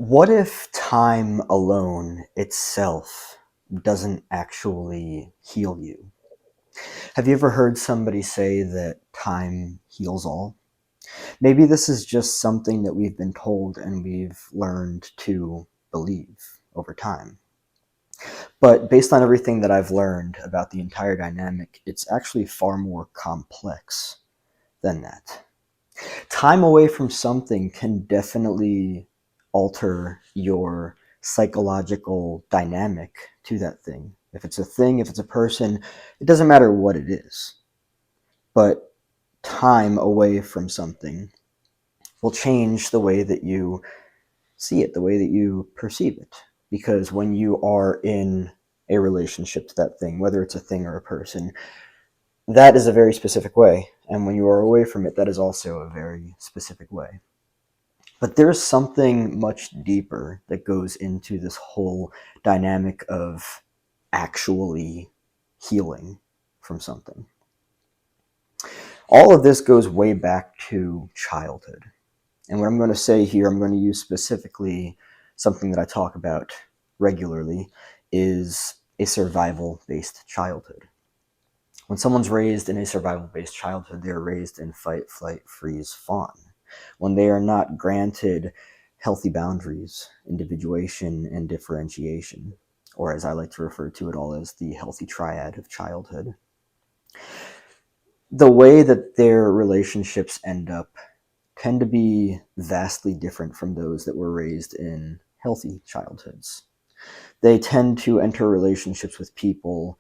What if time alone itself doesn't actually heal you? Have you ever heard somebody say that time heals all? Maybe this is just something that we've been told and we've learned to believe over time. But based on everything that I've learned about the entire dynamic, it's actually far more complex than that. Time away from something can definitely alter your psychological dynamic to that thing. If it's a thing, if it's a person, it doesn't matter what it is. But time away from something will change the way that you see it, the way that you perceive it. Because when you are in a relationship to that thing, whether it's a thing or a person, that is a very specific way. And when you are away from it, that is also a very specific way. But there's something much deeper that goes into this whole dynamic of actually healing from something. All of this goes way back to childhood. And what I'm going to say here, I'm going to use specifically something that I talk about regularly, is a survival-based childhood. When someone's raised in a survival-based childhood, they're raised in fight, flight, freeze, fawn. When they are not granted healthy boundaries, individuation, and differentiation, or as I like to refer to it all as the healthy triad of childhood, the way that their relationships end up tend to be vastly different from those that were raised in healthy childhoods. They tend to enter relationships with people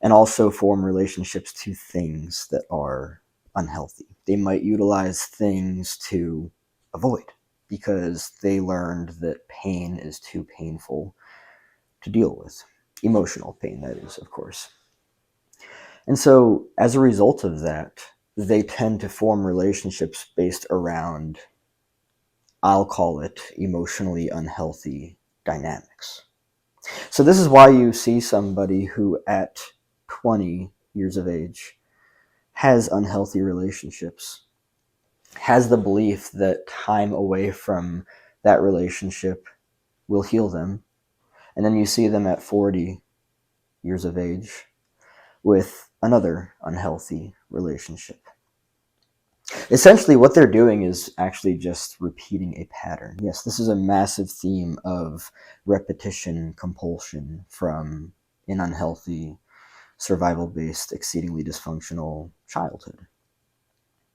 and also form relationships to things that are unhealthy. They might utilize things to avoid because they learned that pain is too painful to deal with. Emotional pain, that is, of course. And so, as a result of that, they tend to form relationships based around, I'll call it, emotionally unhealthy dynamics. So, this is why you see somebody who, at 20 years of age, has unhealthy relationships, has the belief that time away from that relationship will heal them. And then you see them at 40 years of age with another unhealthy relationship. Essentially, what they're doing is actually just repeating a pattern. Yes, this is a massive theme of repetition compulsion from an unhealthy, survival-based, exceedingly dysfunctional childhood,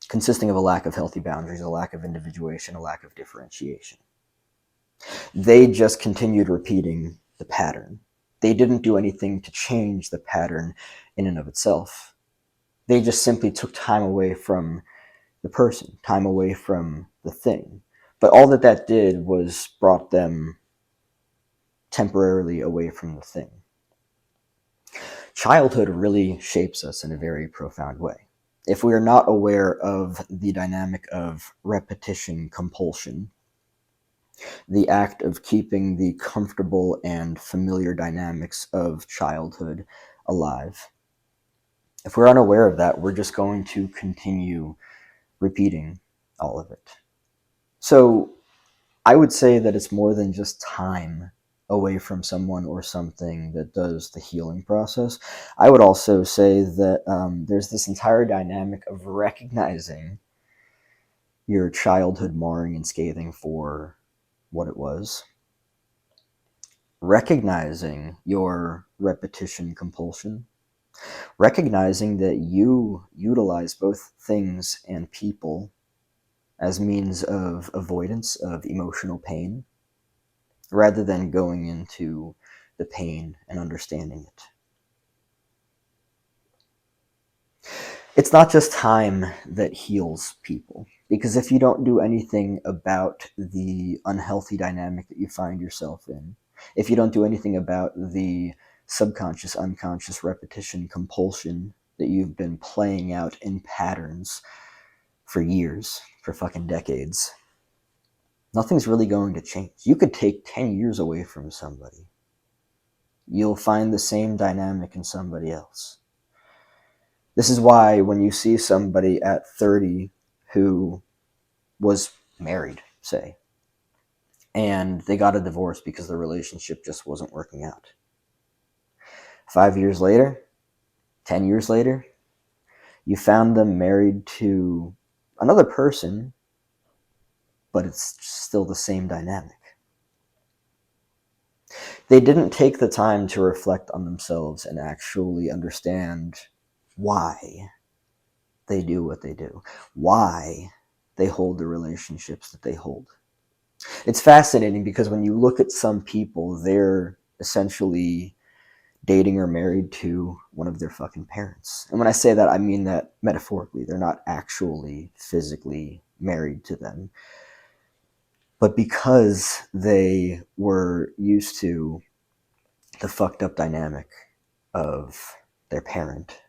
consisting of a lack of healthy boundaries, a lack of individuation, a lack of differentiation. They just continued repeating the pattern. They didn't do anything to change the pattern in and of itself. They just simply took time away from the person, time away from the thing. But all that that did was brought them temporarily away from the thing. Childhood really shapes us in a very profound way. If we are not aware of the dynamic of repetition compulsion, the act of keeping the comfortable and familiar dynamics of childhood alive, if we're unaware of that, we're just going to continue repeating all of it. So I would say that it's more than just time away from someone or something that does the healing process. I would also say that there's this entire dynamic of recognizing your childhood marring and scathing for what it was, recognizing your repetition compulsion, recognizing that you utilize both things and people as means of avoidance of emotional pain, rather than going into the pain and understanding it. It's not just time that heals people, because if you don't do anything about the unhealthy dynamic that you find yourself in, if you don't do anything about the subconscious, unconscious repetition compulsion that you've been playing out in patterns for years, for fucking decades, nothing's really going to change. You could take 10 years away from somebody. You'll find the same dynamic in somebody else. This is why when you see somebody at 30 who was married, say, and they got a divorce because the relationship just wasn't working out. 5 years later, 10 years later, you found them married to another person, but it's still the same dynamic. They didn't take the time to reflect on themselves and actually understand why they do what they do, why they hold the relationships that they hold. It's fascinating because when you look at some people, they're essentially dating or married to one of their fucking parents. And when I say that, I mean that metaphorically. They're not actually physically married to them. But because they were used to the fucked up dynamic of their parent,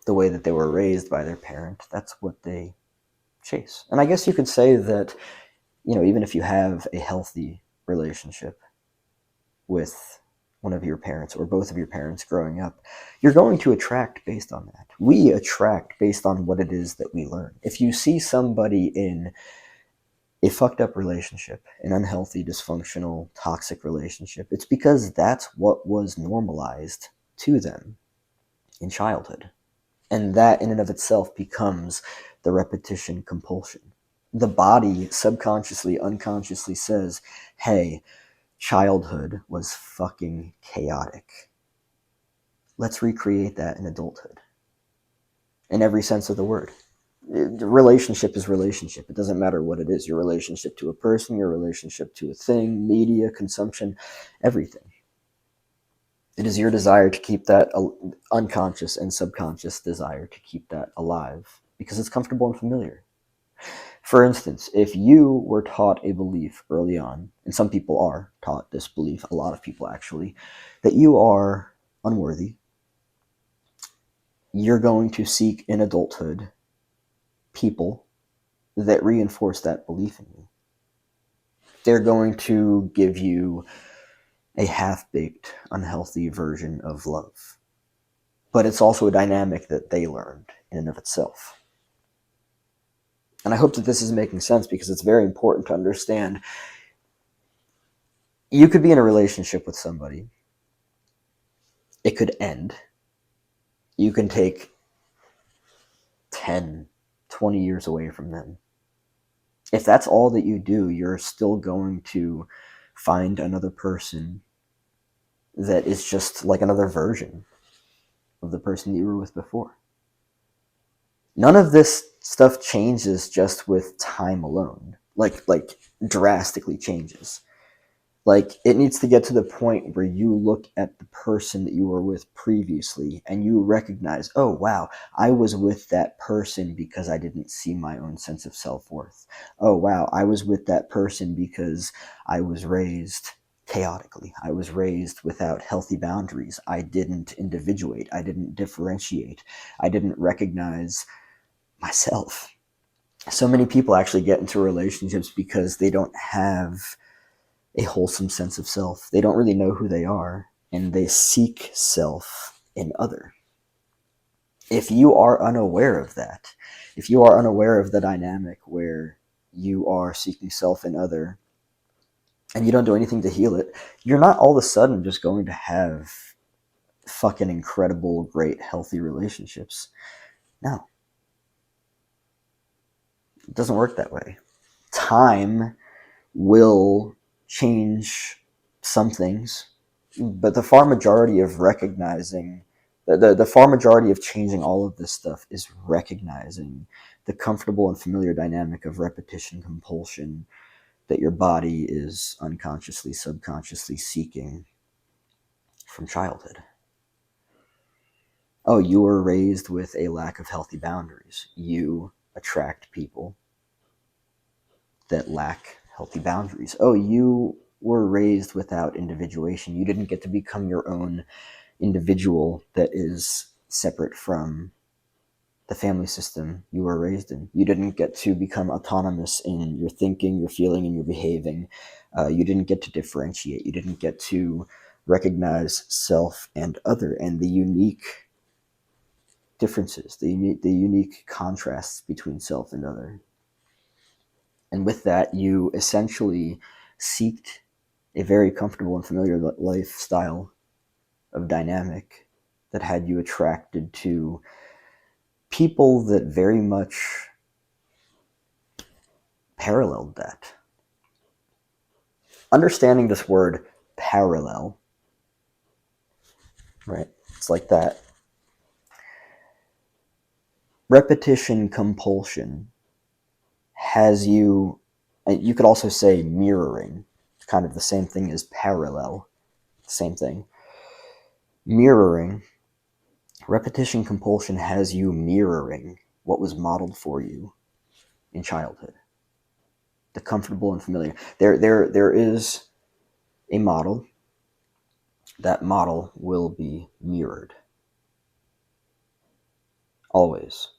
the way that they were raised by their parent, that's what they chase. And I guess you could say that, even if you have a healthy relationship with one of your parents or both of your parents growing up, you're going to attract based on that. We attract based on what it is that we learn. If you see somebody in a fucked up relationship, an unhealthy, dysfunctional, toxic relationship, it's because that's what was normalized to them in childhood. And that in and of itself becomes the repetition compulsion. The body subconsciously, unconsciously says, hey, childhood was fucking chaotic. Let's recreate that in adulthood. In every sense of the word. Relationship is relationship. It doesn't matter what it is. Your relationship to a person, your relationship to a thing, media, consumption, everything. It is your desire to keep that unconscious and subconscious desire to keep that alive because it's comfortable and familiar. For instance, if you were taught a belief early on, and some people are taught this belief, a lot of people actually, that you are unworthy, you're going to seek in adulthood people that reinforce that belief in you. They're going to give you a half-baked, unhealthy version of love. But it's also a dynamic that they learned in and of itself. And I hope that this is making sense because it's very important to understand. You could be in a relationship with somebody. It could end. You can take 10, 20 years away from them. If that's all that you do, you're still going to find another person that is just like another version of the person that you were with before. None of this stuff changes just with time alone. Like drastically changes. Like, it needs to get to the point where you look at the person that you were with previously and you recognize, oh, wow, I was with that person because I didn't see my own sense of self-worth. Oh, wow, I was with that person because I was raised chaotically. I was raised without healthy boundaries. I didn't individuate. I didn't differentiate. I didn't recognize myself. So many people actually get into relationships because they don't have a wholesome sense of self. They don't really know who they are, and they seek self in other. If you are unaware of that, if you are unaware of the dynamic where you are seeking self in other, and you don't do anything to heal it, you're not all of a sudden just going to have fucking incredible, great, healthy relationships. No. It doesn't work that way. Time will change some things, but the far majority of recognizing, the far majority of changing all of this stuff is recognizing the comfortable and familiar dynamic of repetition compulsion that your body is unconsciously, subconsciously seeking from childhood. Oh, you were raised with a lack of healthy boundaries. You attract people that lack healthy boundaries. Oh, you were raised without individuation. You didn't get to become your own individual that is separate from the family system you were raised in. You didn't get to become autonomous in your thinking, your feeling, and your behaving. You didn't get to differentiate. You didn't get to recognize self and other and the unique differences, the unique contrasts between self and other. And with that, you essentially seeked a very comfortable and familiar lifestyle of dynamic that had you attracted to people that very much paralleled that. Understanding this word parallel, right? It's like that. Repetition compulsion has you, and you could also say mirroring. It's kind of the same thing as parallel. Same thing. Mirroring. Repetition compulsion has you mirroring what was modeled for you in childhood. The comfortable and familiar. There is a model. That model will be mirrored. Always.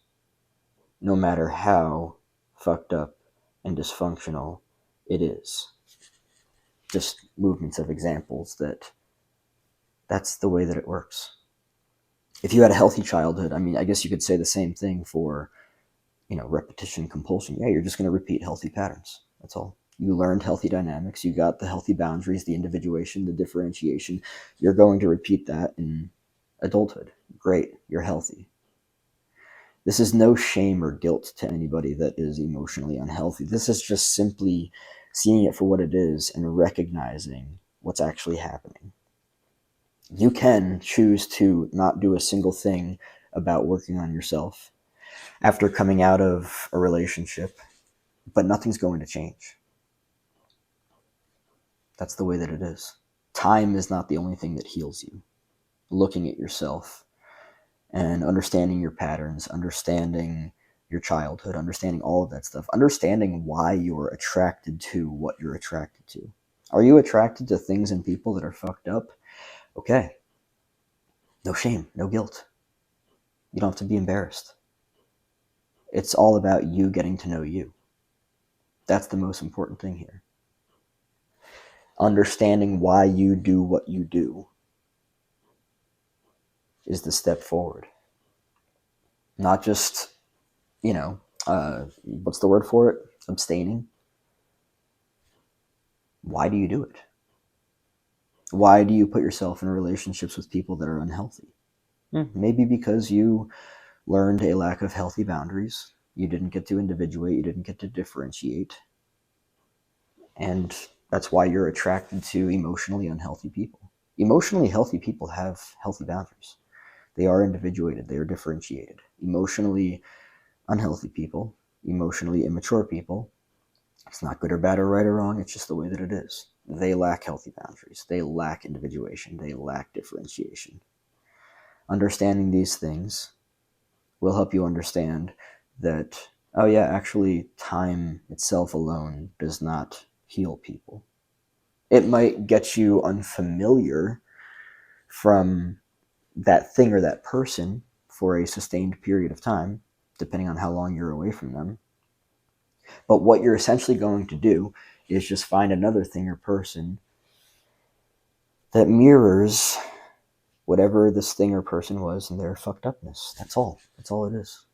No matter how fucked up and dysfunctional it is. Just movements of examples that's the way that it works. If you had a healthy childhood, I mean, I guess you could say the same thing for, repetition compulsion. Yeah, you're just going to repeat healthy patterns. That's all. You learned healthy dynamics. You got the healthy boundaries, the individuation, the differentiation. You're going to repeat that in adulthood. Great. You're healthy. This is no shame or guilt to anybody that is emotionally unhealthy. This is just simply seeing it for what it is and recognizing what's actually happening. You can choose to not do a single thing about working on yourself after coming out of a relationship, but nothing's going to change. That's the way that it is. Time is not the only thing that heals you. Looking at yourself and understanding your patterns, understanding your childhood, understanding all of that stuff, understanding why you're attracted to what you're attracted to. Are you attracted to things and people that are fucked up? Okay. No shame, no guilt. You don't have to be embarrassed. It's all about you getting to know you. That's the most important thing here. Understanding why you do what you do is the step forward. Not just, what's the word for it? Abstaining. Why do you do it? Why do you put yourself in relationships with people that are unhealthy? Maybe because you learned a lack of healthy boundaries. You didn't get to individuate. You didn't get to differentiate. And that's why you're attracted to emotionally unhealthy people. Emotionally healthy people have healthy boundaries. They are individuated. They are differentiated. Emotionally unhealthy people, emotionally immature people, it's not good or bad or right or wrong. It's just the way that it is. They lack healthy boundaries. They lack individuation. They lack differentiation. Understanding these things will help you understand that, oh yeah, actually time itself alone does not heal people. It might get you unfamiliar from that thing or that person for a sustained period of time, depending on how long you're away from them. But what you're essentially going to do is just find another thing or person that mirrors whatever this thing or person was and their fucked upness. That's all. That's all it is.